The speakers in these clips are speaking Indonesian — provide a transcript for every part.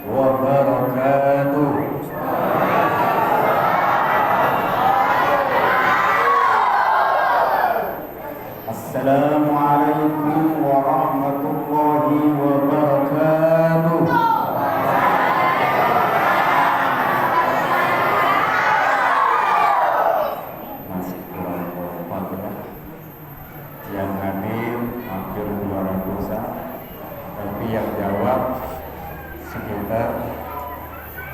wabarakatuh. Assalamualaikum warahmatullahi wabarakatuh. Masih kurang kompak ya. Yang hadir hampir 200-an, tapi yang jawab sekitar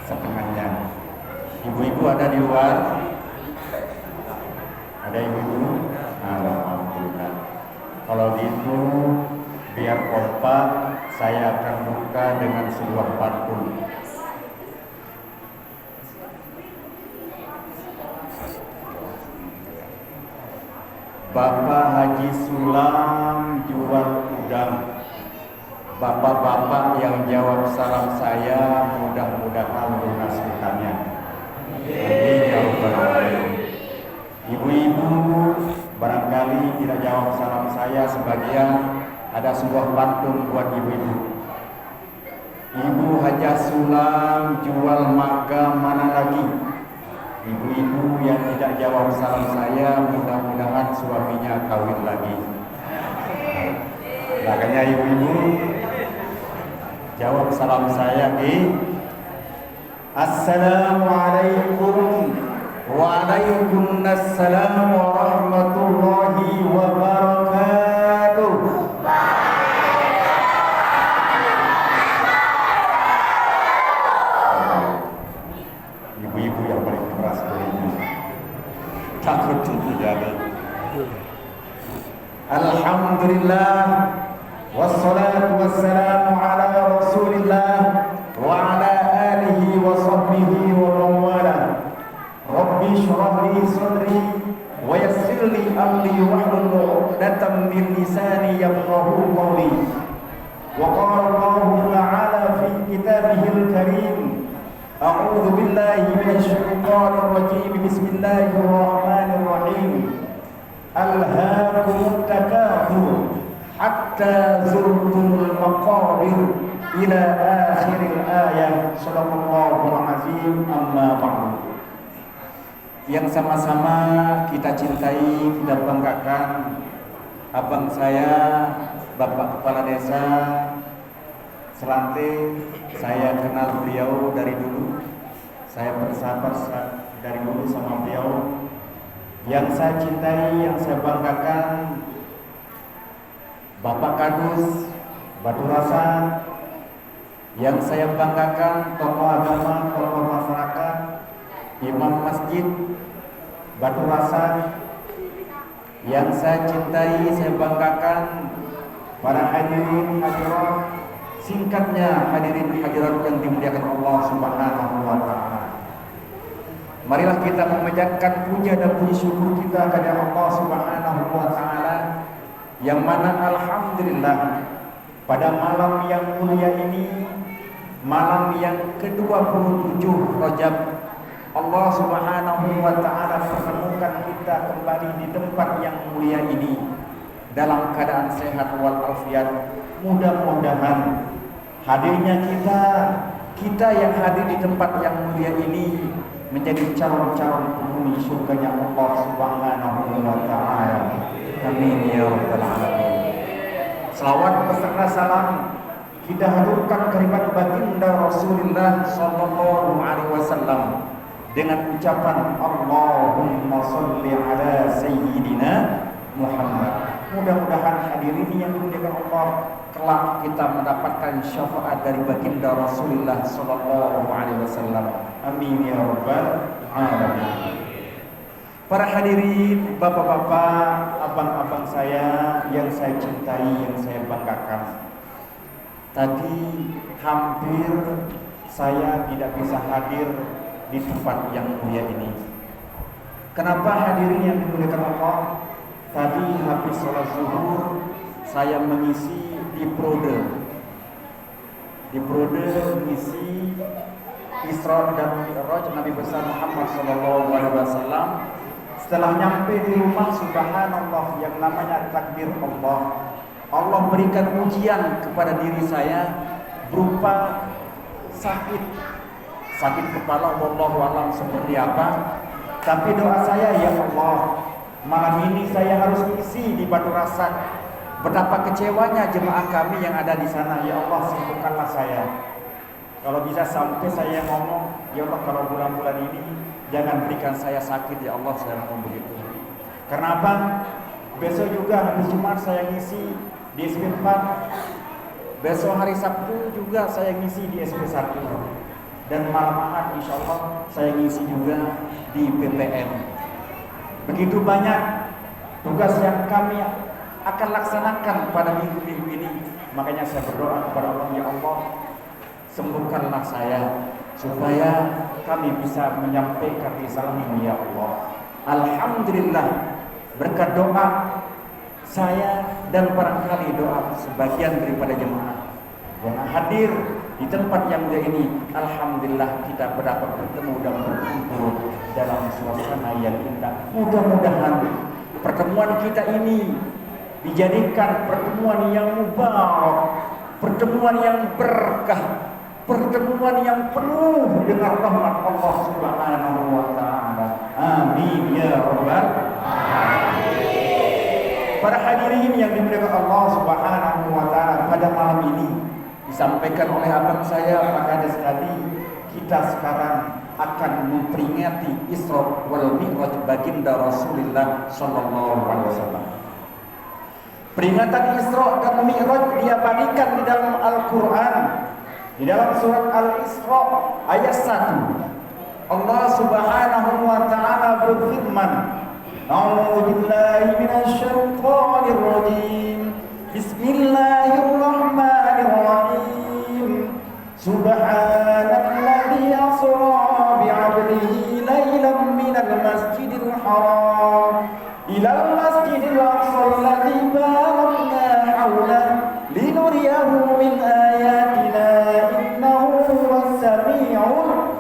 setengahnya. Ibu-ibu ada di luar? Ada ibu-ibu? Alhamdulillah. Kalau gitu, biar kompak, saya akan buka dengan sebuah pantun. Bapak Haji Sulam jual udang. Bapak-bapak yang jawab salam saya mudah-mudahan lunas hutangnya. Amin ya rabbal alamin. Ibu-ibu barangkali tidak jawab salam saya sebagian, ada sebuah pantun buat ibu-ibu. Ibu Haji Sulam jual maga mana lagi? Ibu-ibu yang tidak jawab salam saya mudah-mudahan suaminya kawin lagi. Makanya ibu-ibu jawab salam saya di Assalamualaikum. Waalaikumsalam warahmatullahi wabarakatuh. Ibu-ibu yang paling keras ini takut terjadi. Alhamdulillah wassalatu wassalamu ala rasulillah wa ala alihi wa sahbihi wa mawala. Rabbi shrah li sadri wa yassir li amri wahlul 'uqdatam min lisani yafqahu qawli. Wa qala Allahu ta'ala fi kitabihil karim, a'udzu billahi minasy syaithanir rajim. Bismillahirrahmanirrahim. Alhaakumut takatsur hatta zurtumul maqabir ila akhiril ayat. Shadaqallahul azim. Amma ba'du. Yang sama-sama kita cintai, kita banggakan, abang saya, Bapak Kepala Desa Selante. Saya kenal beliau dari dulu, saya bersahabat dari dulu sama beliau. Yang saya cintai, yang saya banggakan, Bapak Kadus Batu Rasa. Yang saya banggakan, tokoh agama, tokoh masyarakat, imam masjid Batu Rasa. Yang saya cintai, saya banggakan, para hadirin hadirat, singkatnya hadirin hadirat yang dimuliakan Allah Subhanahu wa ta'ala. Marilah kita memanjatkan puja dan puji syukur kita kepada Allah Subhanahu wa ta'ala, yang mana alhamdulillah pada malam yang mulia ini, malam yang ke-27 Rajab, Allah Subhanahu wa ta'ala pertemukan kita kembali di tempat yang mulia ini dalam keadaan sehat walafiat. Mudah-mudahan hadirnya kita yang hadir di tempat yang mulia ini menjadi calon-calon penghuni surganya Allah Subhanahu wa ta'ala. Amin ya rabbal alamin. Salawat beserta salam kita haturkan kehadirat baginda Rasulullah sallallahu alaihi wasallam dengan ucapan Allahumma sholli ala sayyidina Muhammad. Mudah-mudahan hadirin yang dimuliakan Allah, kelak kita mendapatkan syafaat dari baginda Rasulullah sallallahu alaihi wasallam. Amin ya rabbal alamin. Para hadirin, bapak-bapak, abang-abang saya yang saya cintai, yang saya banggakan. Tadi hampir saya tidak bisa hadir di tempat yang mulia ini. Kenapa hadirin yang dimuliakan Allah? Tadi habis sholat zuhur saya mengisi di prode mengisi Isra dan Mi'raj Nabi besar Muhammad sallallahu alaihi wasallam. Setelah nyampe di rumah, subhanallah, yang namanya takbir Allah berikan ujian kepada diri saya berupa sakit kepala, wallahu alam seperti apa. Tapi doa saya, ya Allah, malam ini saya harus isi di Batu Rasak. Betapa kecewanya jemaah kami yang ada di sana. Ya Allah, sembuhkanlah saya. Kalau bisa sampai saya ngomong, ya Allah, kalau bulan-bulan ini jangan berikan saya sakit, ya Allah, saya ngomong begitu. Karena apa? Besok juga hari Jumat saya ngisi di SP4. Besok hari Sabtu juga saya ngisi di SP1. Dan malam Ahad insya Allah saya ngisi juga di PPM. Begitu banyak tugas yang kami akan laksanakan pada minggu-minggu ini. Makanya saya berdoa kepada Allah, ya Allah, sembuhkanlah saya supaya kami bisa menyampaikan risalahmu, ya Allah. Alhamdulillah, berkat doa saya dan barangkali doa sebagian daripada jemaah yang hadir di tempat yang mulia ini, alhamdulillah kita dapat bertemu dan berkumpul dalam suasana yang indah. Mudah-mudahan pertemuan kita ini dijadikan pertemuan yang mubarak, pertemuan yang berkah, pertemuan yang penuh dengan rahmat Allah Subhanahu wa taala. Amin ya rabbal alamin. Para hadirin yang dimuliakan Allah Subhanahu wa taala, pada malam ini disampaikan oleh abang saya Pak Kades tadi, kita sekarang akan memperingati Isra wal Mi'raj baginda Rasulullah sallallahu alaihi wasallam. Peringatan Isra dan Mi'raj diabadikan di dalam Al-Quran. Di dalam surat Al-Isra ayat 1, Allah Subhanahu wa ta'ala berfirman, A'udzu billahi minasy syaithanir rajim. Bismillahirrahmanirrahim. Subhanalladzi asra bi'abdihi lailan minal masjidil haram ilal masjidil aqsa alladzi barakna hawlahu linuriyahu min ayatina innahu was-sami'ul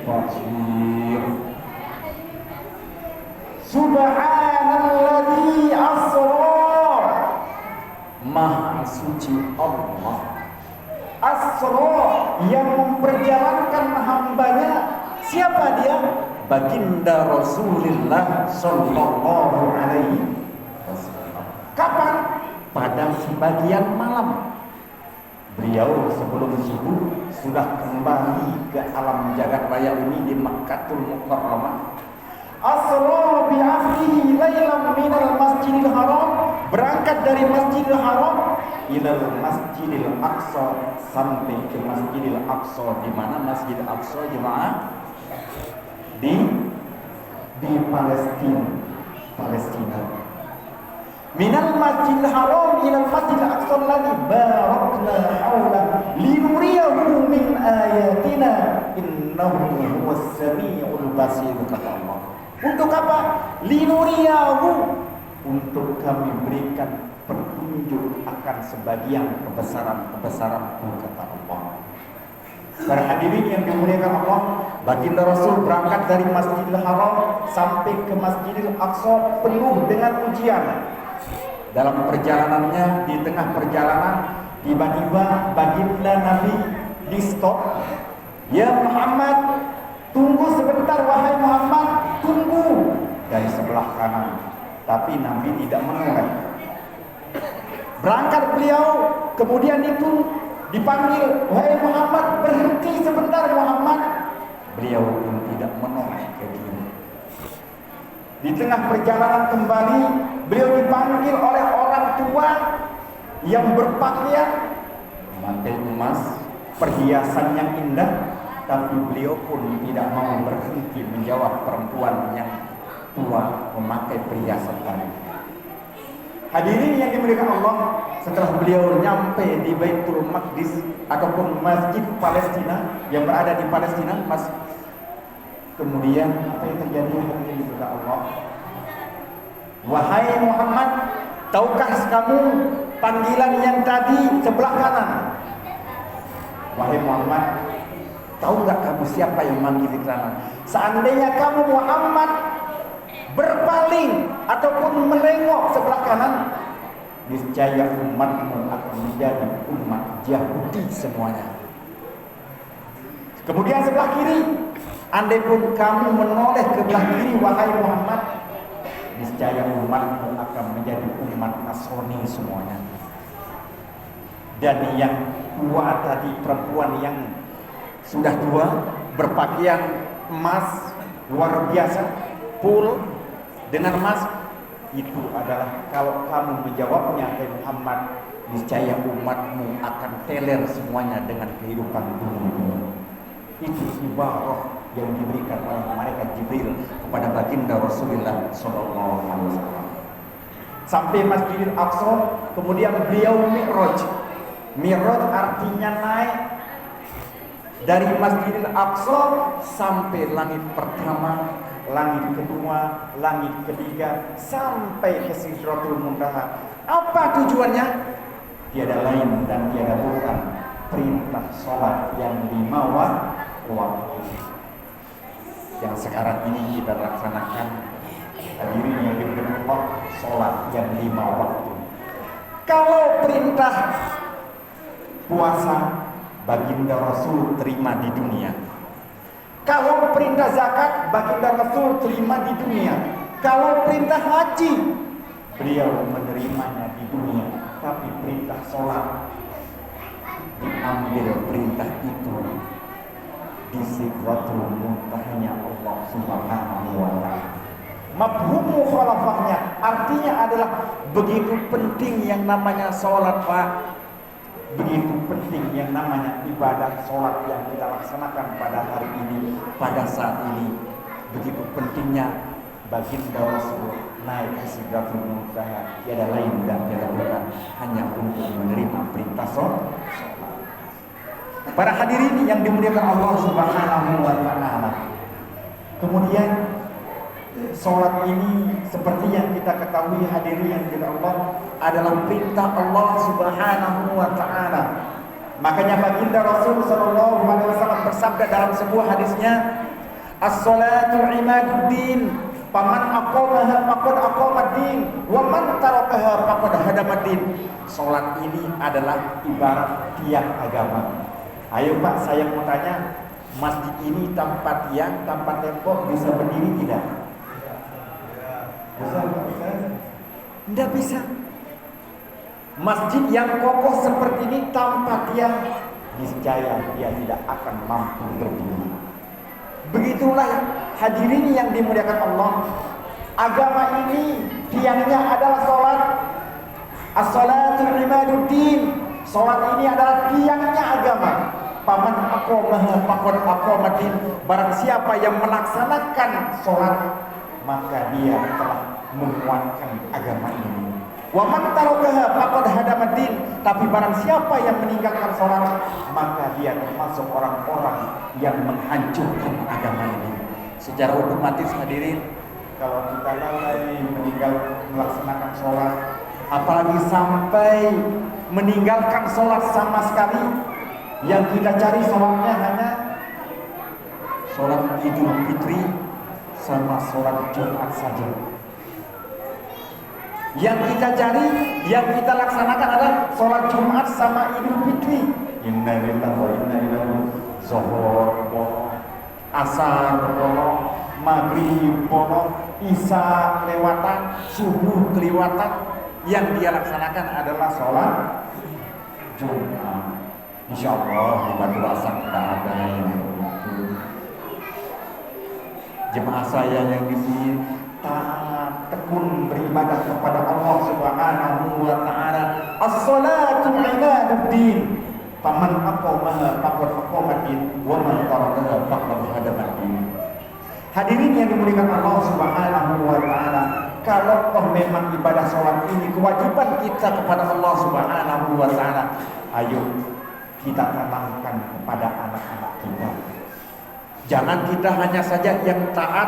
basir. Subhanalladzi asra, Maha suci Allah. Asra, yang memperjalankan hambanya. Siapa dia? Baginda Rasulullah sallallahu alaihi wasallam. Kapan? Pada sebagian malam. Beliau sebelum subuh sudah kembali ke alam jagat raya ini di Makkatul Mukarramah. Asra bi ahlihi lailan minal masjidil haram, berangkat dari Masjidil Haram ilal Masjidil Aqsa, sampai ke Masjidil Aqsa. Di mana Masjidil Aqsa, jemaah? Di Palestina. Minal Masjidil Haram ilal Masjidil Aqsa alladzi barakna hawlahu linuriyahu min ayatina innahu huwas samiul basir, kata Allah. Untuk apa? Linuriyahu, untuk kami berikan petunjuk akan sebagian kebesaran-kebesaranku, kata Allah. Para hadirin yang dimuliakan Allah, baginda Rasul berangkat dari Masjidil Haram sampai ke Masjidil Aqsa penuh dengan ujian. Dalam perjalanannya, di tengah perjalanan, tiba-tiba baginda Nabi di stop. Ya Muhammad, tunggu sebentar, wahai Muhammad, tunggu, dari sebelah kanan. Tapi Nabi tidak menoleh. Berangkat beliau, kemudian itu dipanggil, wahai Muhammad, berhenti sebentar Muhammad. Beliau pun tidak menoleh ke kiri. Di tengah perjalanan kembali, beliau dipanggil oleh orang tua yang berpakaian memakai emas, perhiasan yang indah. Tapi beliau pun tidak mau berhenti menjawab perempuan yang tua memakai perhiasan tadi. Hadirin yang dimuliakan Allah, setelah beliau nyampe di Baitul Maqdis ataupun Masjid Palestina yang berada di Palestina, kemudian apa yang terjadi? Hadirin dimuliakan Allah, wahai Muhammad, tahukah kamu panggilan yang tadi sebelah kanan? Wahai Muhammad, tahu nggak kamu siapa yang manggil di kanan? Seandainya kamu Muhammad berpaling ataupun melengok sebelah kanan, niscaya umatmu akan menjadi umat Yahudi semuanya. Kemudian sebelah kiri, andai pun kamu menoleh ke belah kiri wahai Muhammad, niscaya umatmu akan menjadi umat Nasrani semuanya. Dan yang tua tadi, perempuan yang sudah tua, berpakaian emas luar biasa, full dengan emas, itu adalah kalau kamu menjawabnya hai Muhammad, niscaya umatmu akan teler semuanya dengan kehidupan dunia. Itu ibarat yang diberikan oleh malaikat Jibril kepada baginda Rasulullah SAW. Sampai Masjidil Aqsa, kemudian beliau Mi'raj. Mi'raj artinya naik dari Masjidil Aqsa sampai langit pertama, langit kedua, langit ketiga, sampai ke Sidratul Muntaha. Apa tujuannya? Tiada lain dan tiada bukan perintah sholat yang 5 waktu yang sekarang ini kita laksanakan. Hadirin yang dimuliakan Allah, sholat yang 5 waktu. Kalau perintah puasa baginda Rasul terima di dunia. Kalau perintah zakat baginda Rasul terima di dunia. Kalau perintah haji beliau menerimanya di dunia. Tapi perintah sholat diambil perintah itu di Sidratul Muntahanya Allah Subhanahu wa ta'ala. Mafhum mukhalafahnya artinya adalah begitu penting yang namanya sholat, Pak. Begitu penting yang namanya ibadah sholat yang kita laksanakan pada hari ini, pada saat ini. Begitu pentingnya baginda Rasul naik ke Sidratul Muntaha, tiada lain dan tiada bukan hanya untuk menerima perintah sholat. Para hadirin yang dimuliakan Allah Subhanahu wa ta'ala. Kemudian sholat ini seperti yang kita ketahui hadirin yang dimuliakan Allah adalah perintah Allah Subhanahu wa ta'ala. Makanya baginda Rasul sallallahu alaihi wasallam bersabda dalam sebuah hadisnya, "As-salatu imaduddin, faman aqamaha faqad aqamaddin, wa man tarakaha faqad hadamaddin." Salat ini adalah ibarat tiang agama. Ayo Pak, saya mau tanya, masjid ini tanpa tiang, tanpa tembok bisa berdiri tidak? Bisa? Tidak bisa. Masjid yang kokoh seperti ini tanpa tiang, niscaya dia tidak akan mampu berdiri. Begitulah hadirin yang dimuliakan Allah. Agama ini tiangnya adalah sholat. As-salatu imaduddin. Sholat ini adalah tiangnya agama. Paman aqamaha faqad aqamaddin. Barang siapa yang melaksanakan sholat, maka dia telah menguatkan agama ini. Wa man tarakaha faqad hadamaddin. Tapi barang siapa yang meninggalkan sholat, maka dia termasuk orang-orang yang menghancurkan agama ini. Secara otomatis hadirin, kalau kita lalai meninggal melaksanakan sholat, apalagi sampai meninggalkan sholat sama sekali, yang kita cari sholatnya hanya sholat Idul Fitri sama sholat Jumat saja. Yang kita cari, yang kita laksanakan adalah sholat Jumat sama Idul Fitri. Inna lillahi wa inna ilaihi raji'un. Zuhur bolong, asar bolong, maghrib bolong, isya kelewatan, subuh kelewatan. Yang dia laksanakan adalah sholat Jumat. Insya Allah di Batu Asam tidak ada yang begitu. Jemaah saya yang di sini taat tekun beribadah kepada Allah Subhanahu wa ta'ala. As-salatu imaduddin, faman aqamaha faqad aqamaddin, wa man tarakaha faqad hadamaddin. Hadirin yang dimuliakan Allah Subhanahu wa ta'ala, kalau toh memang ibadah sholat ini kewajiban kita kepada Allah Subhanahu wa ta'ala, ayo kita tanamkan kepada anak-anak kita. Jangan kita hanya saja yang taat,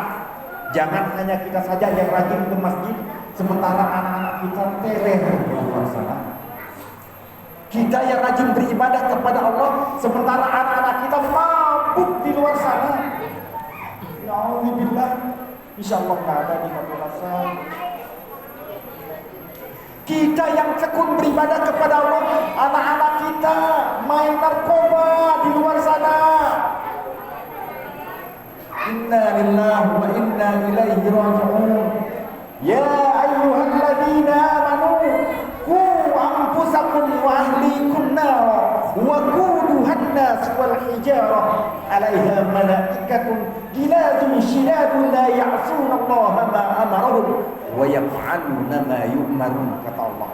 jangan hanya kita saja yang rajin ke masjid, sementara anak-anak kita teler di luar sana. Kita yang rajin beribadah kepada Allah, sementara anak-anak kita mabuk di luar sana. Alhamdulillah, insya Allah nggak ada di Batu Asam. Kita yang tekun beribadah kepada Allah, anak-anak kita main narkoba di luar sana. Inna lillahi wa inna ilaihi raji'un. Ya ayyuhalladzina amanu qu anfusakum wa ahlikum nar wa quduhan nas wal hijarah 'alaiha malaikatun ghiladun shidadun la ya'suna Allah ma amarahum wa yaf'aluna ma yu'marun, kata Allah.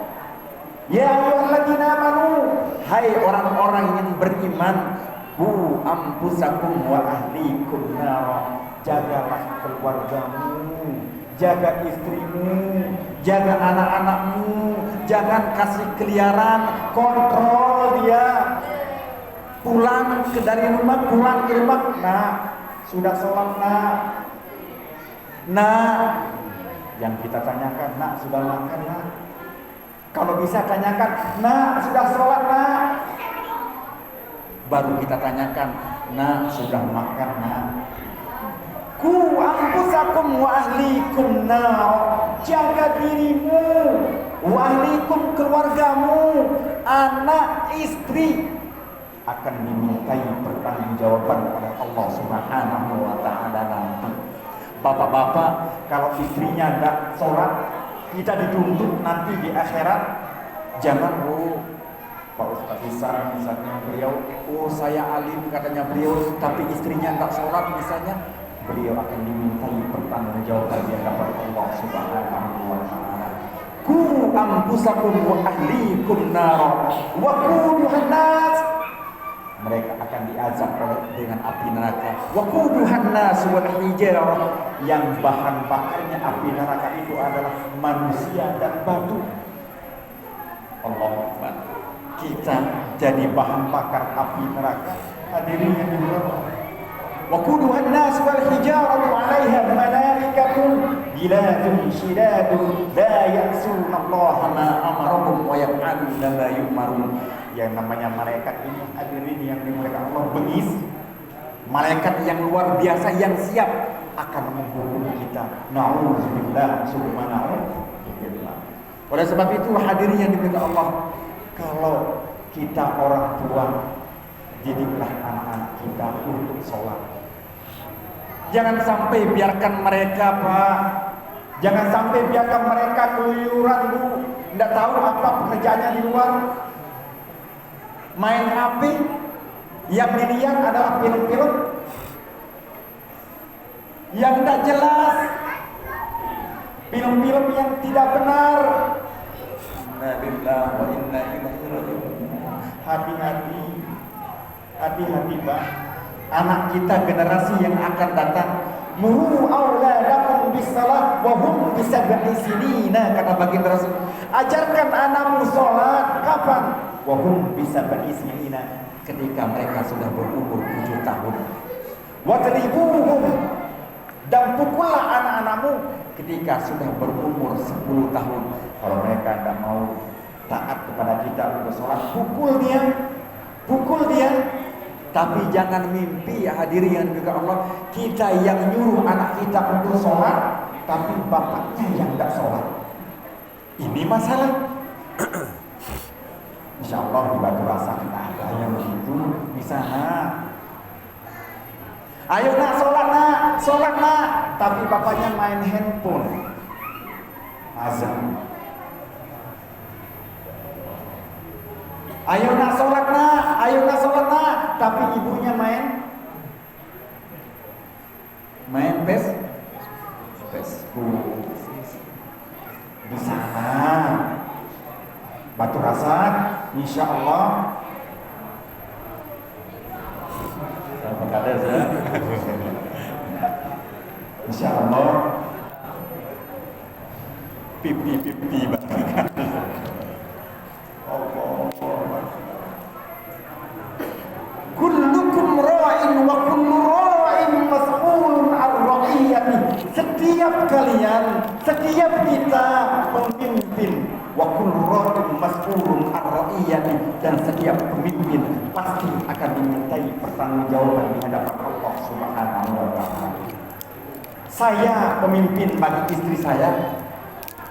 Ya ayyuhalladzina amanu, hai orang-orang yang beriman, qu anfusakum wa ahlikum nar, jagalah keluargamu, jaga istrimu, jaga anak-anakmu, jangan kasih keliaran, kontrol dia. Pulang dari rumah, pulang ke rumah, nah sudah sholat nak, nah yang kita tanyakan, nak sudah makan nak, kalau bisa tanyakan, nak sudah sholat nak, baru kita tanyakan, nak sudah makan nak. Ku anfusakum wa ahlikum nar, jaga dirimu, wa ahlikum keluargamu, anak istri akan dimintai pertanggungjawaban oleh Allah Subhanahu wa taala nanti. Bapak-bapak, kalau istrinya tidak sholat, kita dituntut nanti di akhirat. Jangan Pak Ustaz Isa misalnya, beliau, saya alim katanya beliau, tapi istrinya tidak sholat misalnya, beliau akan dimintai pertanggungjawaban di hadapan Allah Subhanahu wa taala. Ku anfusakum wa ahlikum nar wa quduhan nas, mereka akan diazab dengan api neraka. Wa quduhan nas wal hijarah, yang bahan bakarnya api neraka itu adalah manusia dan batu. Allahu Akbar. Kita jadi bahan bakar api neraka. Hadirin yang dirahmati, wa quduhan nas wal hijaratu 'alaiha malaikatun ghiladun shidadun la ya'suna Allah ma amarahum wa yaf'aluna ma yu'marun. Yang namanya malaikat ini, hadirin yang dimuliakan Allah, bengis, malaikat yang luar biasa yang siap akan menghukum kita. Nauzubillah summa na'udzubillah. Oleh sebab itu hadirin yang dimuliakan Allah, kalau kita orang tua, didiklah anak-anak kita untuk sholat. Jangan sampai biarkan mereka, Pak, jangan sampai biarkan mereka keluyuran, Bu, tidak tahu apa pekerjaannya di luar, main HP, yang dilihat adalah film-film yang tidak jelas, film-film yang tidak benar. Inna lillahi wa inna ilaihi raji'un. Hati-hati, hati-hati, Pak. Anak kita generasi yang akan datang, muru auladakum bisalah wa hum bisab'i sinina, kata baginda Rasul. Ajarkan anakmu salat kapan? Wa hum bisab'i sinina, ketika mereka sudah berumur 7 tahun. Wadribuhum, dan pukullah anak-anakmu ketika sudah berumur 10 tahun. Kalau mereka tidak mau taat kepada kita untuk sholat, pukul dia, pukul dia. Tapi jangan mimpi, ya hadirin yang dimuliakan Allah, kita yang nyuruh anak kita untuk sholat, tapi bapaknya yang tidak sholat. Ini masalah. Insya Allah di Batu Rasa kita ada yang begitu di sana. Ayo nak sholat nak, tapi bapaknya main handphone. Azan. Ayo nak sholat nak, tapi ibunya main Facebook di sana. Batu Rasa, insya Allah. Insya Allah. Pipi bahkan. Kullukum ra'in wa kullu ra'in mas'ulun 'an ra'iyati. Setiap kalian, setiap kita pemimpin, wa kullu ra'in mas'ulun 'an ra'iyati, dan setiap pemimpin pasti akan dimintai pertanggungjawaban di hadapan Allah Subhanahu wa taala. Saya pemimpin bagi istri saya,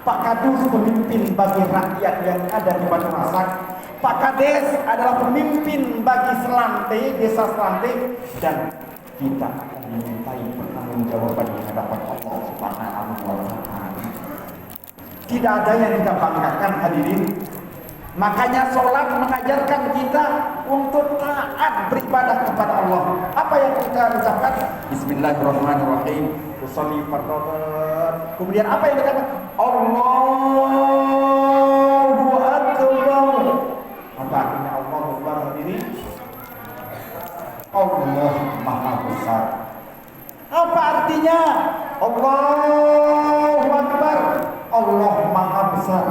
Pak Kadus pemimpin bagi rakyat yang ada di Batu Rasak. Pak Kades adalah pemimpin bagi Selante, desa Selante, dan kita dimintai pertanggungjawaban di hadapan Allah Subhanahu wa Ta'ala. Tidak ada yang kita banggakan, hadirin. Makanya sholat mengajarkan kita untuk taat beribadah kepada Allah. Apa yang kita ucapkan? Bismillahirrahmanirrahim. Usolli fardhu. Kemudian apa yang kita katakan? Allahu Akbar. Apa artinya Allahu Akbar, hadirin? Allah Maha Besar. Apa artinya? Allahu Akbar. Allah Maha Besar.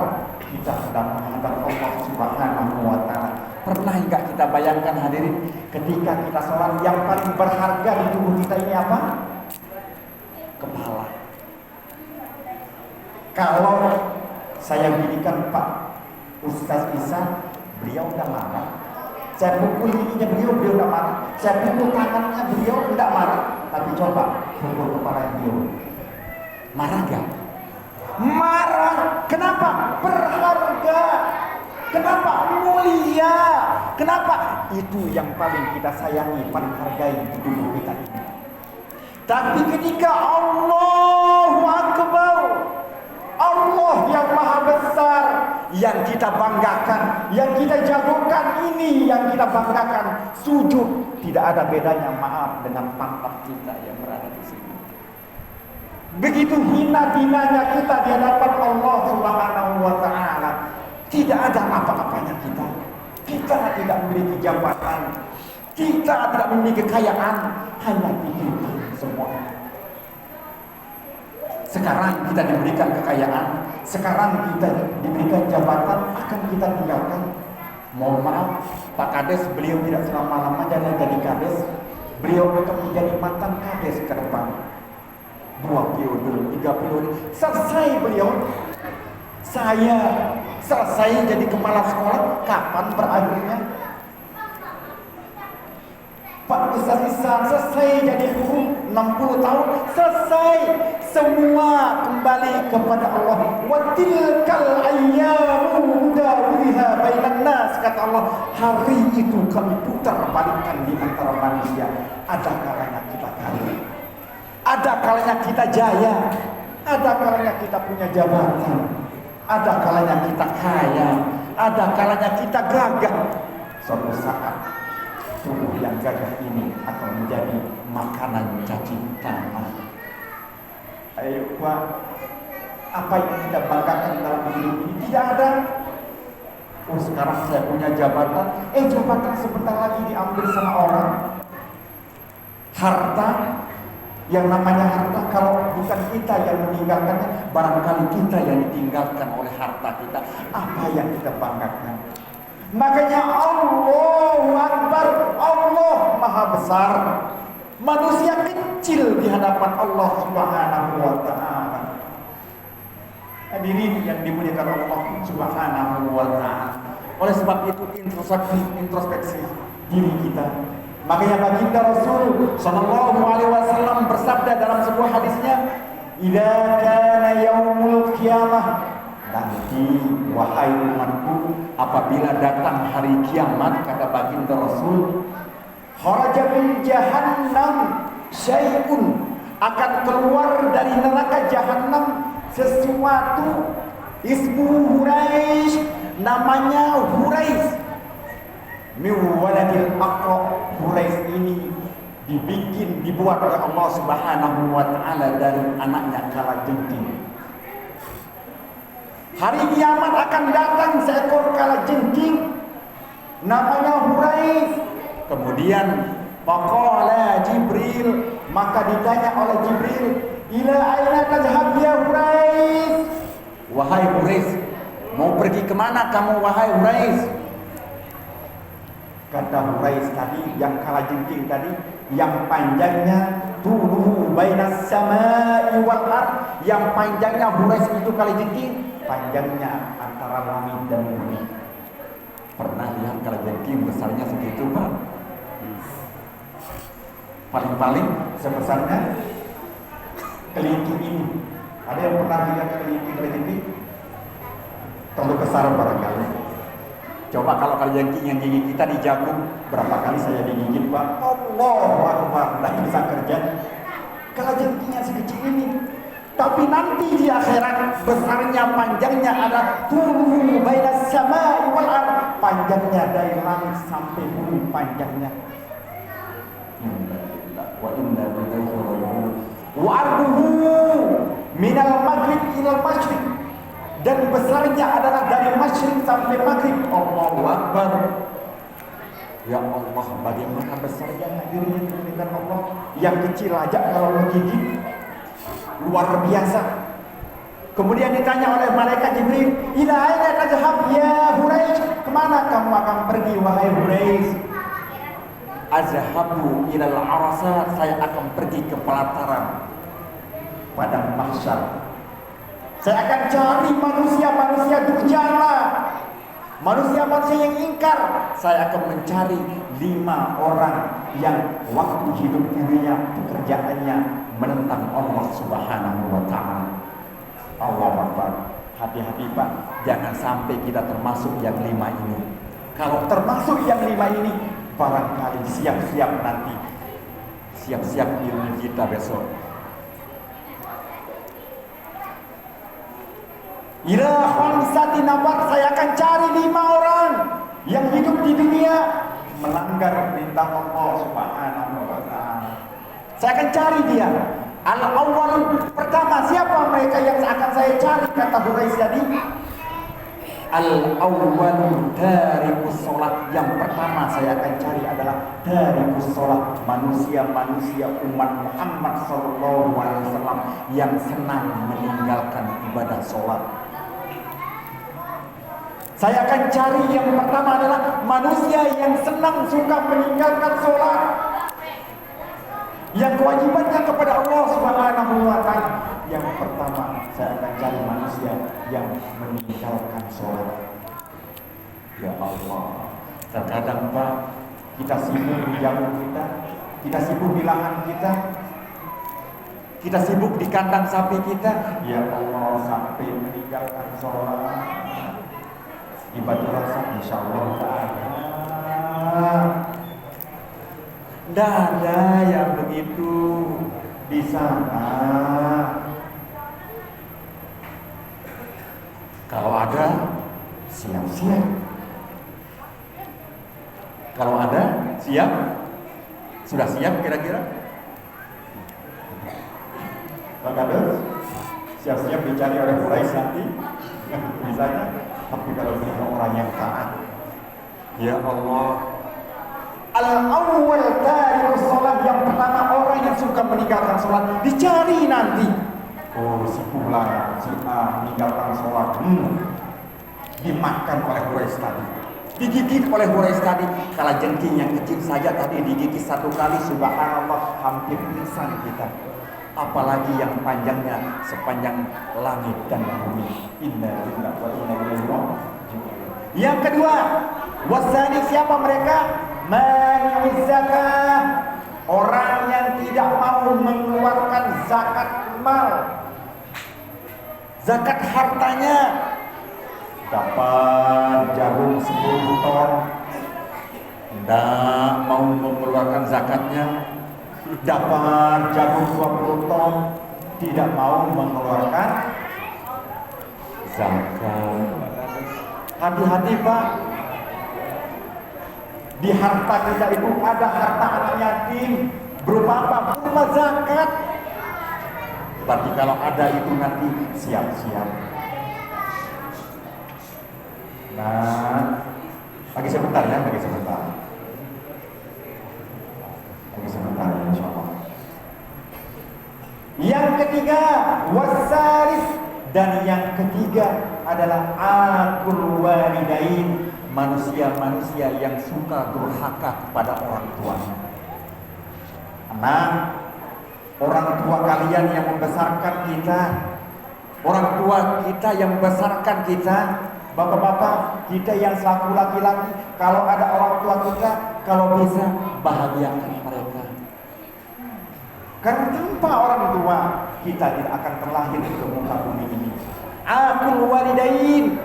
Kita sedang menghadap Allah Subhanahu wa Ta'ala. Pernah enggak kita bayangkan, hadirin, ketika kita sholat, yang paling berharga di tubuh kita ini apa? Kepala. Kalau saya ginikan Pak Ustaz Isa, beliau udah marah. Saya pukul giginya beliau udah marah. Saya pukul tangannya beliau udah marah. Tapi coba pukul kepala beliau, marah gak? Marah. Kenapa? Berharga. Kenapa? Mulia. Kenapa? Itu yang paling kita sayangi, paling hargai di tubuh kita ini. Tapi ketika Allahu Akbar, Allah yang Maha Besar, yang kita banggakan, yang kita jagokan, ini yang kita banggakan. Sujud tidak ada bedanya, maaf, dengan pantat kita yang berada di sini. Begitu hina-hinanya kita di hadapan Allah Subhanahu wa Ta'ala. Tidak ada apa-apanya kita. Kita tidak memiliki jabatan, kita tidak memiliki kekayaan, hanya itu semua. Sekarang kita diberikan kekayaan, sekarang kita diberikan jabatan, akan kita tinggalkan. Mohon maaf, Pak Kades, beliau tidak selama-lamanya jadi Kades. Beliau akan menjadi mantan Kades ke depan. 2 periode, 3 periode, selesai beliau. Saya selesai jadi kepala sekolah, kapan berakhirnya? Pak Ustaz Isa selesai jadi guru, 60 tahun, selesai. Semua kembali kepada Allah. Wa tilkal ayyamu nudawiluha bainan nas, kata Allah. Hari itu kami putar balikkan di antara manusia. Ada kalanya kita kaya, ada kalanya kita jaya, ada kalanya kita punya jabatan, ada kalanya kita kaya, ada kalanya kita gagah. Suatu saat tubuh yang gagah ini akan menjadi makanan cacing tanah. Ayo Pak, apa yang kita banggakan dalam hidup ini? Tidak ada. Oh, sekarang saya punya jabatan, jabatan sebentar lagi diambil sama orang. Harta, yang namanya harta, kalau bukan kita yang meninggalkannya, barangkali kita yang ditinggalkan oleh harta kita. Apa yang kita banggakan? Makanya Allahu Akbar, Allah Maha Besar. Manusia kecil di hadapan Allah Subhanahu wa Ta'ala. Hadirin yang dimuliakan Allah Subhanahu wa Ta'ala. Oleh sebab itu introspeksi diri kita. Makanya baginda Rasul sallallahu alaihi wasallam bersabda dalam sebuah hadisnya, "Idza kana yaumul qiyamah," nanti wahai umatku, apabila datang hari kiamat, kata baginda Rasul, "kharaja min jahannam syai'un," akan keluar dari neraka jahannam sesuatu, ismu Huraisy, namanya Huraisy. Min waladil Aqra. Huraisy ini dibuat oleh Allah Subhanahu wa Ta'ala dari anaknya kalajengking. Hari kiamat akan datang seekor kalajengking namanya Huraisy. Kemudian faqala Jibril, maka ditanya oleh Jibril, "Ila aina tadhhab ya Huraisy?" Wahai Huraisy, mau pergi kemana kamu wahai Huraisy? Kata Huraisy tadi, yang kalajengking tadi, yang panjangnya tuluhu bainas samai wal ard, yang panjangnya Huraisy itu kalajengking, panjangnya antara langit dan bumi. Pernah lihat kalajengking besarnya segitu, Pak? Paling-paling sebesarnya kelinci ini. Ada yang pernah lihat kelinci kalajengking? terlalu besar barangkali. Coba kalau kalian yang gigi kita di jagung, berapa kali saya digigit Pak? Allahu Akbar, tidak bisa kerja. Kalau jengkingnya sekecil ini, tapi nanti di akhirat besarnya panjangnya ada tulu bainas samai wal ardh, panjangnya dari langit sampai bumi panjangnya. Wa inna lillahi wa inna ilaihi wa arduhu minal maghrib ilal masyriq, dan besarnya adalah dari masyriq sampai maghrib. Allahu Akbar. Ya Allah, bagaimana besarnya hadirin yang Allah. Yang kecil aja kalau menggigit luar biasa. Kemudian ditanya oleh malaikat Jibril, ila aina tadhhab ya Huraisy, kemana kamu akan pergi wahai Huraisy? Azhabu ilal arasat, saya akan pergi ke pelataran padang mahsyar. Saya akan cari manusia-manusia durjana, manusia-manusia yang ingkar. Saya akan mencari 5 orang yang waktu hidup dirinya pekerjaannya menentang Allah Subhanahu wa Ta'ala. Allahu Akbar. Hati-hati Pak, jangan sampai kita termasuk yang 5 ini. Kalau termasuk yang 5 ini, barangkali siap-siap nanti, siap-siap ilmu kita besok. Ila khamsati nafar, saya akan cari 5 orang yang hidup di dunia melanggar perintah Allah Subhanahu wa Ta'ala. Saya akan cari dia. Al-awwal, pertama, siapa mereka yang akan saya cari, kata Huraisy tadi? Al-awwal tarikus sholat. Yang pertama saya akan cari adalah tarikus sholat, manusia-manusia umat Muhammad SAW yang senang meninggalkan ibadah sholat. Saya akan cari yang pertama adalah manusia yang senang suka meninggalkan sholat, yang kewajibannya kepada Allah Subhanahu wa Ta'ala. Yang pertama saya akan cari manusia yang meninggalkan sholat. Ya Allah, terkadang Pak, kita sibuk di jagung kita sibuk di lahan kita sibuk di kandang sapi kita. Ya Allah, sampai meninggalkan sholat. Ibadah rasa insya Allah tidak ada yang begitu di sana. Kalau ada, siap-siap. Kalau ada, siap. Sudah siap kira-kira? Kalau ada, siap-siap dicari oleh Quraisy nanti. Misalnya, tapi kalau kita orang yang taat, ya Allah. Al-awwal tarikus sholat, yang pertama orang yang suka meninggalkan sholat dicari nanti. Oh, si Fulan, si A meninggalkan sholat, dimakan oleh Quraisy tadi, digigit oleh Quraisy tadi. Kalau jengking yang kecil saja tadi digigit 1 kali, subhanallah, hampir pingsan kita. Apalagi yang panjangnya sepanjang langit dan bumi. Inna lillahi wa inna ilaihi raji'un. Yang kedua, wasani, siapa mereka? Mani'uz zakah, orang yang tidak mau mengeluarkan zakat mal, zakat hartanya. Dapat jagung 10 ton, tidak mau mengeluarkan zakatnya. Dapat jagung 20 ton, tidak mau mengeluarkan zakat. Hati-hati Pak, di harta kita itu ada harta anak yatim. Berupa apa? Berupa zakat. Berarti kalau ada itu nanti siap-siap. Nah, lagi sebentar ya, lagi sebentar. Lagi sebentar ya, insya Allah. Yang ketiga, wasaris, dan yang ketiga adalah aqul walidain, manusia-manusia yang suka durhaka kepada orang tuanya. Anak, orang tua kalian yang membesarkan kita, orang tua kita yang membesarkan kita, bapak-bapak kita yang selaku laki-laki, kalau ada orang tua kita, kalau bisa bahagiakan mereka. Karena tanpa orang tua kita tidak akan terlahir ke muka bumi ini. Aqul walidain,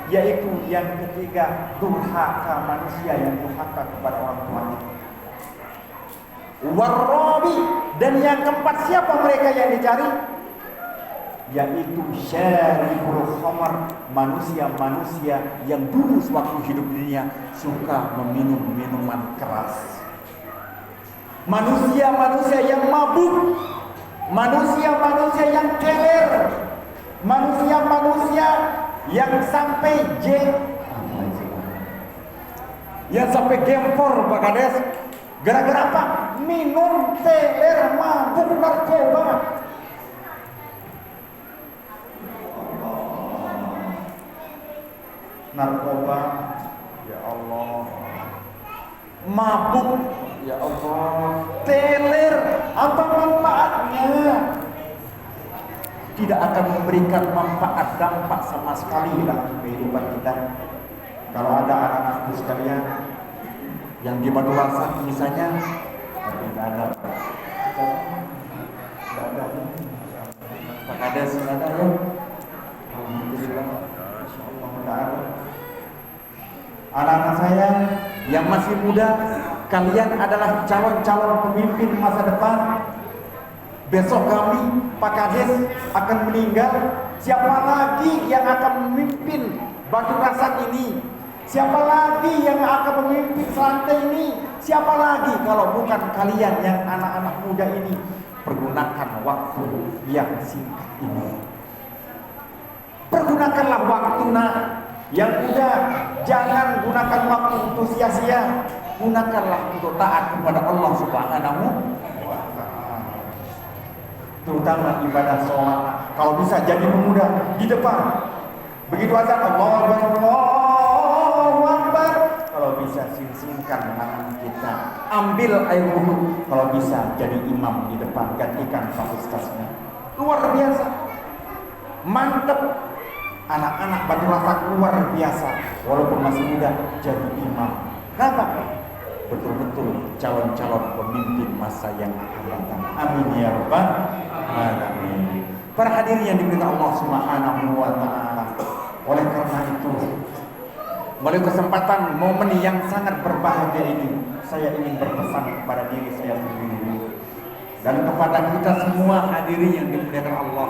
yaitu yang ketiga, durhaka, manusia yang durhaka kepada orang tuanya. Warabi, dan yang keempat, siapa mereka yang dicari? Yaitu syaribul khamar, manusia-manusia yang dulu sewaktu hidup dunia suka meminum minuman keras. Manusia-manusia yang mabuk, manusia-manusia yang keler, manusia-manusia yang sampai gempor Pak Kades. Gara-gara apa? Minum, teler, mabuk, narkoba. Narkoba, ya Allah. Mabuk, ya Allah. Teler, apa manfaatnya? Tidak akan memberikan manfaat, dampak sama sekali dalam kehidupan kita. Kalau ada anak-anakku sekalian yang di Batu Rasak misalnya, tapi tidak ada. Pak Kades, tidak ada ya? Alhamdulillah, Masya Allah, tidak ada. Anak-anak saya yang masih muda, kalian adalah calon-calon pemimpin masa depan. Besok kami, Pak Kades, akan meninggal. Siapa lagi yang akan memimpin Batu Rasak ini? Siapa lagi yang akan memimpin Selantai ini? Siapa lagi kalau bukan kalian yang anak-anak muda ini? Pergunakan waktu yang singkat ini. Pergunakanlah waktu yang muda. Jangan gunakan waktu untuk sia-sia. Gunakanlah untuk taat kepada Allah Subhanahu wa Ta'ala. Terutama ibadah sholat. Kalau bisa jadi pemuda di depan. Begitu azan Allahu Akbar. Kalau bisa sing-singkan tangan kita. Ambil air wudu. Kalau bisa jadi imam di depan. Gantikan Pak Ustaznya. Luar biasa. Mantap. Anak-anak Batu Rasak luar biasa. Walaupun masih muda jadi imam. Kenapa? Betul-betul calon-calon pemimpin masa yang akan datang. Amin ya rabbal alamin. Para hadirin yang dimuliakan Allah Subhanahu wa Ta'ala. Oleh karena itu, melalui kesempatan momen yang sangat berbahagia ini, saya ingin berpesan kepada diri saya sendiri dan kepada kita semua hadirin yang dimuliakan Allah.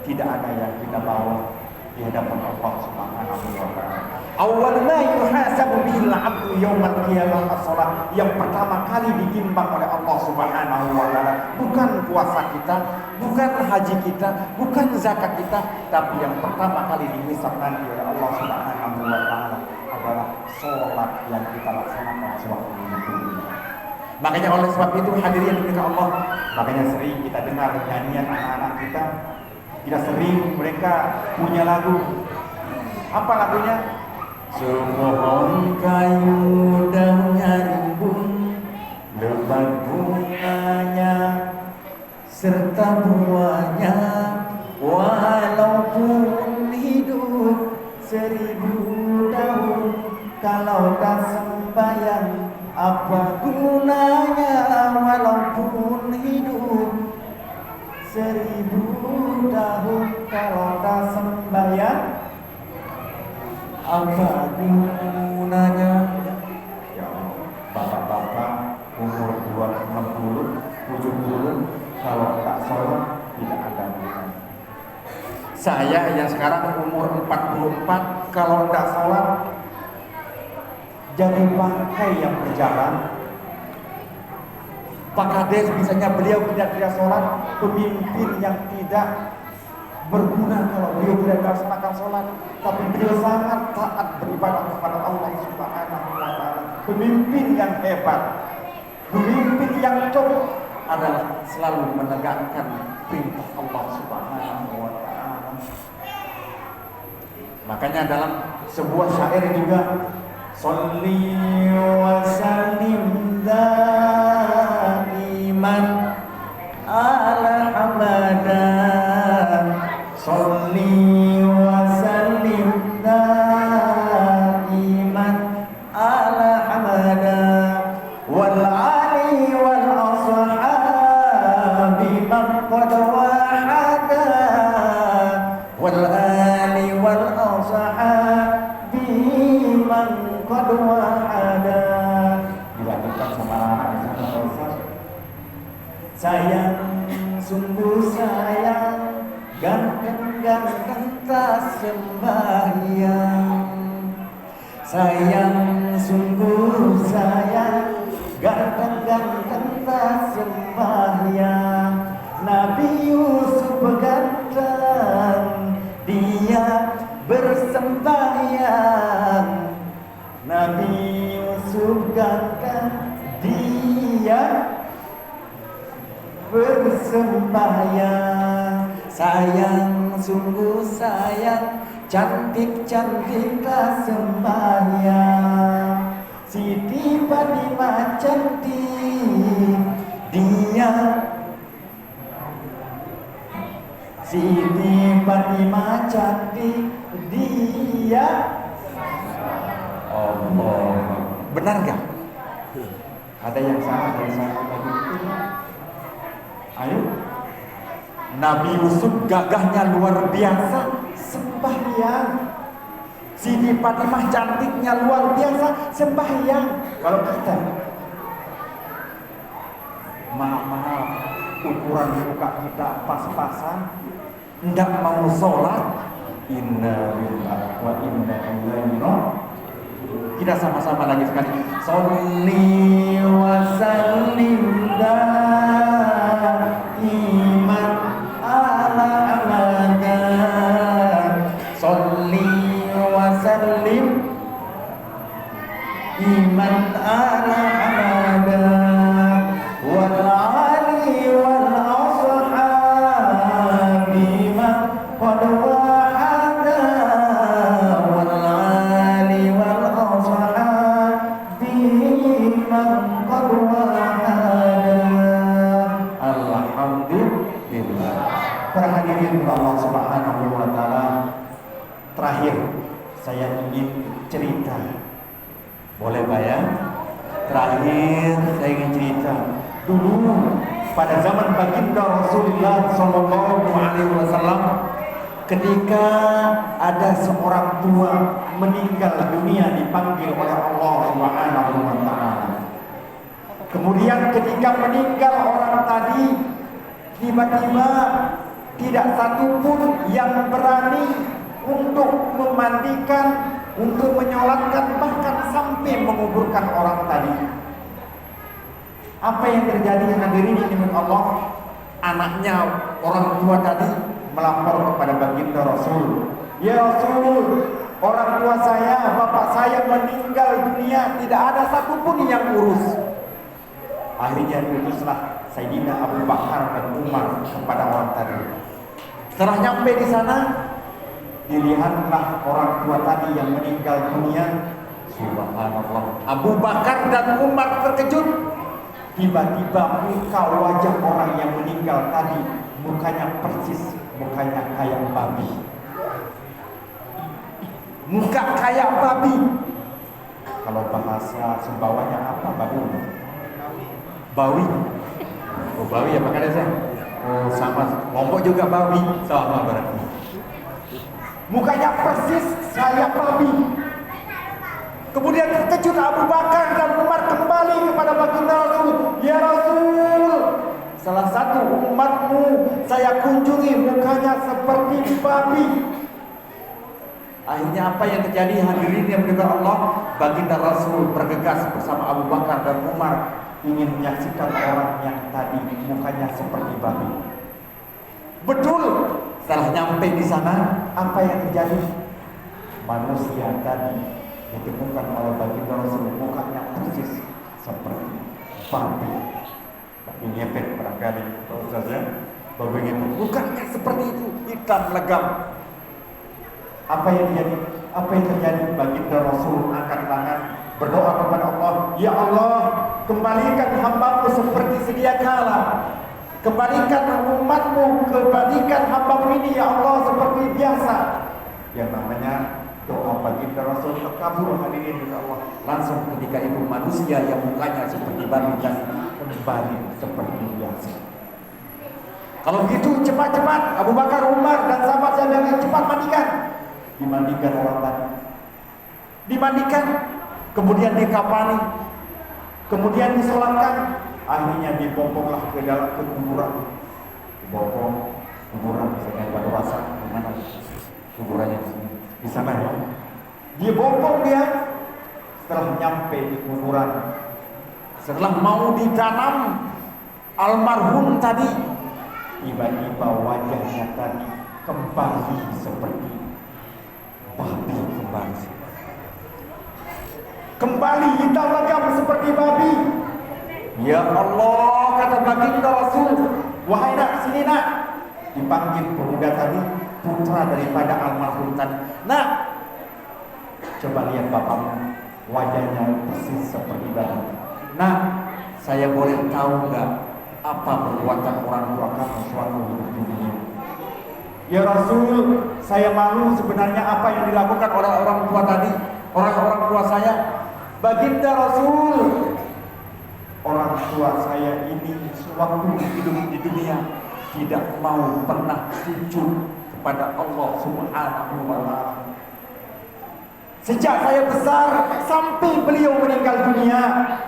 Tidak ada yang kita bawa di hadapan Allah Subhanahu wa Ta'ala. Awal ma yuhasabu bihil 'abdu yaumal qiyamah as-shalah. Yang pertama kali ditimbang oleh Allah Subhanahu wa Ta'ala bukan puasa kita, bukan haji kita, bukan zakat kita, tapi yang pertama kali dihisab nanti oleh Allah Subhanahu wa Ta'ala adalah sholat yang kita laksanakan sewaktu itu. Makanya oleh sebab itu hadirin dimuliakan Allah, makanya sering kita dengar nyanyian anak-anak kita. Tidak sering mereka punya lagu. Apa lagunya? Semohon kayu daunnya rimbun, lebat bunganya serta buahnya, walaupun hidup 1000 tahun, kalau tak sembahyang apa gunanya? Walaupun hidup 1000 tahun, kalau tak sembahyang apa gunanya? Ya bapak-bapak umur 60, 70 kalau tak sholat tidak ada gunanya. Saya yang sekarang umur 44 kalau tak sholat jadi bangkai yang berjalan. Pak Kades misalnya beliau tidak sholat, pemimpin yang tidak berguna kalau beliau tidak melaksanakan sholat, tapi beliau sangat taat beribadah kepada Allah Subhanahu wa Ta'ala. Pemimpin yang hebat, pemimpin yang top adalah selalu menegakkan perintah Allah Subhanahu wa Ta'ala. Makanya dalam sebuah syair juga, Sholli wa sallim daiman ala hamadan, Sholli wa sallim daiman ala hamadan, wal ali wal ashabi maqad wahada, wal ali wal ashabi sayang, sungguh sayang, ganteng-ganteng tak sembahyang. Sayang, sungguh sayang, ganteng-ganteng tak sembahyang. Nabi Yusuf ganteng, dia bersembahyang. Nabi Yusuf ganteng, dia bersembahyang. Sayang, sungguh sayang, cantik-cantik tak sembahyang. Siti Fatimah cantik, dia Siti Fatimah cantik, dia Allah. Benar gak? Ada yang salah dari saya tadi itu? Ayo. Nabi Yusuf gagahnya luar biasa, sembahyang. Siti Fatimah cantiknya luar biasa, sembahyang. Kalau kita maaf, ukuran muka kita pas-pasan, enggak mau sholat, inna lillahi wa inna ilaihi raji'un. Kita sama-sama lagi sekali. Sholli wa sallim daiman ala abada. Sholli wa sallim iman ala abada. Wal ali wal ashabi man qad wahada. Wal ali wal ashabi man qad wahada. Alhamdulillah. Para hadirin Allah Subhanahu wa taala, terakhir saya ingin cerita. Boleh Pak ya? Terakhir saya ingin cerita. Dulu pada zaman baginda Rasulullah sallallahu alaihi wasallam, ketika ada seorang tua meninggal dunia dipanggil oleh Allah Subhanahu wa taala. Kemudian ketika meninggal orang tadi, tiba-tiba tidak satu pun yang berani untuk memandikan, untuk menyolatkan, bahkan sampai menguburkan orang tadi. Apa yang terjadi hadirin ini Allah? Anaknya orang tua tadi melapor kepada baginda Rasul. Ya Rasul, orang tua saya, bapak saya meninggal dunia, tidak ada satupun yang urus. Akhirnya diutuslah Sayyidina Abu Bakar dan Umar kepada orang tadi. Setelah nyampe di sana, dilihatlah orang tua tadi yang meninggal dunia. Subhanallah, Abu Bakar dan Umar terkejut. Tiba-tiba muka wajah orang yang meninggal tadi, mukanya persis, mukanya kayak babi. Muka kayak babi. Kalau bahasa Sumbawanya apa babi? Bawi. Oh bawi ya Pak Kades ya? Oh sama, Lombok juga bawi, sama berarti. Mukanya persis kayak babi. Kemudian terkejut Abu Bakar dan Umar kembali kepada baginda Rasul. Ya Rasul, salah satu umatmu saya kunjungi, mukanya seperti babi. Akhirnya apa yang terjadi hadirin yang dimuliakan Allah? Baginda Rasul bergegas bersama Abu Bakar dan Umar ingin menyaksikan orang yang tadi mukanya seperti babi. Betul, setelah nyampe di sana, apa yang terjadi? Manusia tadi ditemukan oleh baginda Rasul, mukanya persis seperti babi. Tapi ngepet barangkali, Ustaz ya, begitu. Mukanya seperti itu, hitam legam. Apa yang terjadi? Apa yang terjadi? Baginda Rasul angkat tangan, berdoa kepada Allah, Ya Allah, kembalikan hamba-Mu seperti sedia kala. Kembalikan umat-Mu, kembalikan hamba-Mu ini ya Allah seperti biasa. Yang namanya doa baginda Rasul terkabul hadirin ya Allah. Langsung ketika itu manusia yang mukanya seperti babi dan kembali seperti biasa. Kalau begitu cepat-cepat Abu Bakar, Umar dan sahabat saya yang cepat mandikan. Dimandikan orang tadi. Dimandikan, kemudian dikafani, kemudian disolatkan. Akhirnya diboponglah ke dalam kuburan. Dibopong kuburan misalnya Batu Rasa, mana kuburannya di sana ya. Dibopong dia. Setelah nyampe di kuburan, setelah mau ditanam almarhum tadi, tiba-tiba wajahnya tadi kembali seperti babi kembali hitam legam seperti babi. Ya Allah, kata baginda Rasul, wahai nak, sini nak. Dipanggil pemuda tadi, putra daripada almarhum tadi. Nak, coba lihat bapakmu, wajahnya persis seperti babi. Nah, saya boleh tahu nggak apa perbuatan orang tua kamu suatu hidup dunia? Ya Rasul, saya malu sebenarnya apa yang dilakukan oleh orang tua tadi, orang tua saya. Baginda Rasul, orang tua saya ini sewaktu hidup di dunia tidak mau pernah sujud kepada Allah Subhanahu wa Ta'ala. Sejak saya besar sampai beliau meninggal dunia,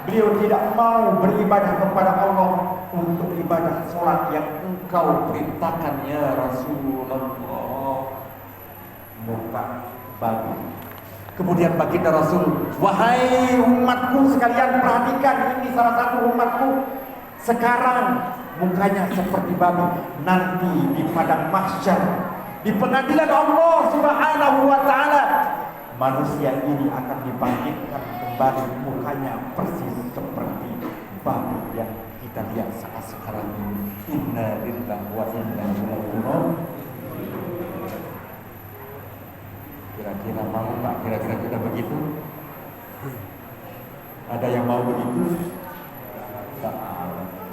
beliau tidak mau beribadah kepada Allah untuk ibadah sholat yang engkau perintahkan ya Rasulullah. Bukan babi. Kemudian baginda Rasul, wahai umatku sekalian, perhatikan, ini salah satu umatku sekarang mukanya seperti babi. Nanti di padang mahsyar, di pengadilan Allah Subhanahu wa Ta'ala, manusia ini akan dibangkitkan kembali, mukanya persis seperti babi yang kita lihat saat sekarang ini. Inna lillahi wa inna ilaihi raji'un. Kira-kira mau tak? Kira-kira kita begitu? Ada yang mau begitu? Tak.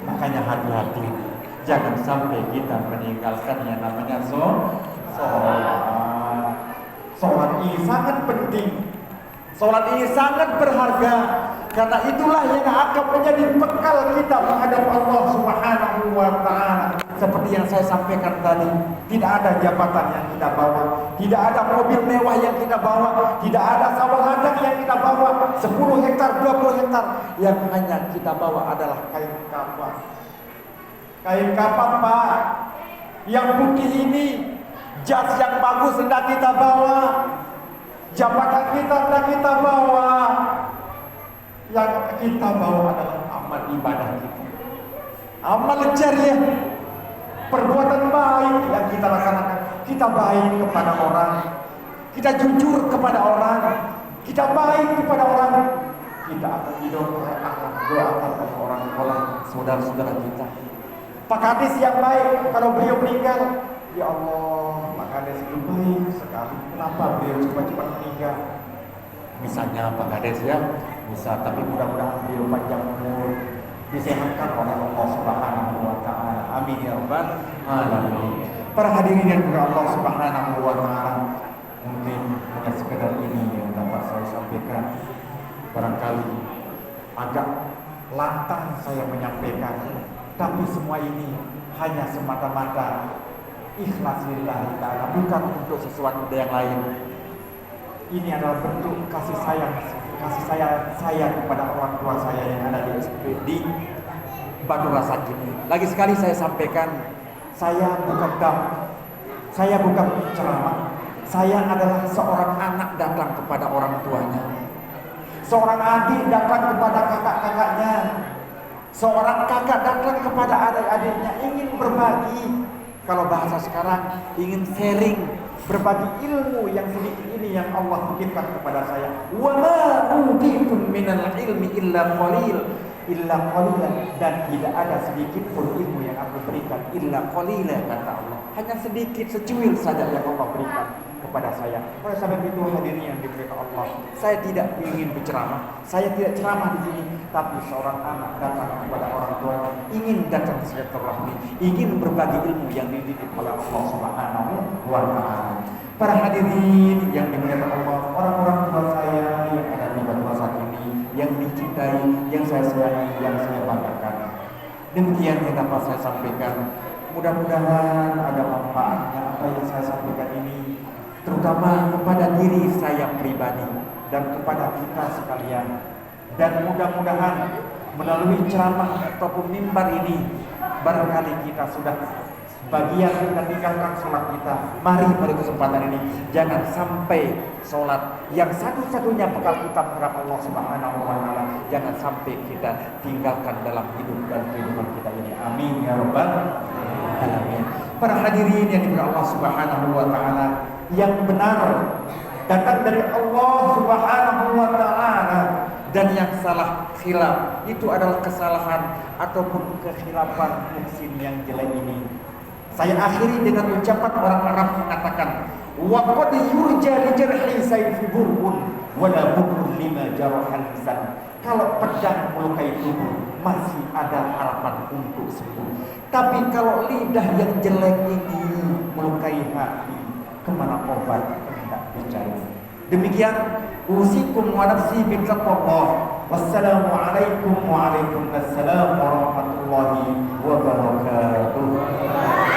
Makanya hati-hati, jangan sampai kita meninggalkan yang namanya sholat. Sholat ini sangat penting. Sholat ini sangat berharga. Karena itulah yang akan menjadi bekal kita menghadap Allah Subhanahu wa Ta'ala. Seperti yang saya sampaikan tadi, tidak ada jabatan yang kita bawa, tidak ada mobil mewah yang kita bawa, tidak ada sawah ladang yang kita bawa 10 hektar, 20 hektar. Yang hanya kita bawa adalah kain kapan. Kain kapan, Pak. Yang putih ini, jas yang bagus hendak kita bawa, jabatan kita hendak kita bawa. Yang kita bawa adalah amal ibadah kita, amal jariah, perbuatan baik yang kita laksanakan. Kita baik kepada orang, kita jujur kepada orang, kita baik kepada orang, kita akan doakan orang oleh saudara-saudara kita. Pak Kades yang baik, kalau beliau meninggal, ya Allah, Pak Kades itu baik sekali, kenapa beliau cepat-cepat meninggal? Misalnya Pak Kades ya, bisa, tapi mudah-mudahan beliau panjang umur, disehatkan oleh Allah Subhanahu wa Ta'ala. Amin ya rabbal alamin. Para hadirin yang juga Allah Subhanahu wa Ta'ala, mungkin hanya sekedar ini yang dapat saya sampaikan. Barangkali agak lantang saya menyampaikan, tapi semua ini hanya semata-mata ikhlas lillahi ta'ala, bukan untuk sesuatu yang lain. Ini adalah bentuk kasih sayang kepada orang tua saya yang ada di Batu Rasa ini. Lagi sekali saya sampaikan, saya bukan saya bukan penceramah. Saya adalah seorang anak datang kepada orang tuanya, seorang adik datang kepada kakak-kakaknya, seorang kakak datang kepada adik-adiknya, ingin berbagi. Kalau bahasa sekarang, ingin sharing, berbagi ilmu yang sedikit ini yang Allah titipkan kepada saya. Wa ma utitum minal ilmi illa qalilan, dan tidak ada sedikit pun ilmu yang aku berikan illa qalilan, kata Allah. Hanya sedikit, secuil saja yang Allah berikan kepada saya. Oleh sebab itu hadirin yang dimuliakan Allah, saya tidak ingin berceramah, saya tidak ceramah di sini, tapi seorang anak datang kepada orang tua, ingin datang silaturahmi, ingin berbagi ilmu yang dididik oleh Allah Subhanahu wa Ta'ala. Para hadirin yang dimuliakan Allah, orang-orang tua saya yang ada di Batu Rasa ini, yang dicintai, yang saya sayangi, yang saya banggakan. Demikian yang dapat saya sampaikan. Mudah-mudahan ada manfaatnya apa yang saya sampaikan ini, terutama kepada diri saya pribadi dan kepada kita sekalian. Dan mudah-mudahan melalui ceramah ataupun mimbar ini, barangkali kita sudah bagian kita tinggalkan sholat kita. Mari pada kesempatan ini jangan sampai sholat yang satu-satunya bekal kita menghadap Allah Subhanahu wa Ta'ala, jangan sampai kita tinggalkan dalam hidup dan kehidupan kita ini. Amin ya rabbal alamin. Para hadirin yang dimuliakan Allah Subhanahu wa Ta'ala, yang benar datang dari Allah Subhanahu wa Ta'ala, dan yang salah khilaf itu adalah kesalahan ataupun kekhilafan muhsin yang jelek ini. Saya akhiri dengan ucapan orang Arab mengatakan, wa qad yurja li jarhi sayfi burun wa la burun lima jarahal lisan. Kalau pedang melukai tubuh masih ada harapan untuk sembuh. Tapi kalau lidah yang jelek ini melukai hati, kemana obat hendak dicari. Demikian usikum wa nafsi bittaqwallah. Wassalamualaikum warahmatullahi wabarakatuh.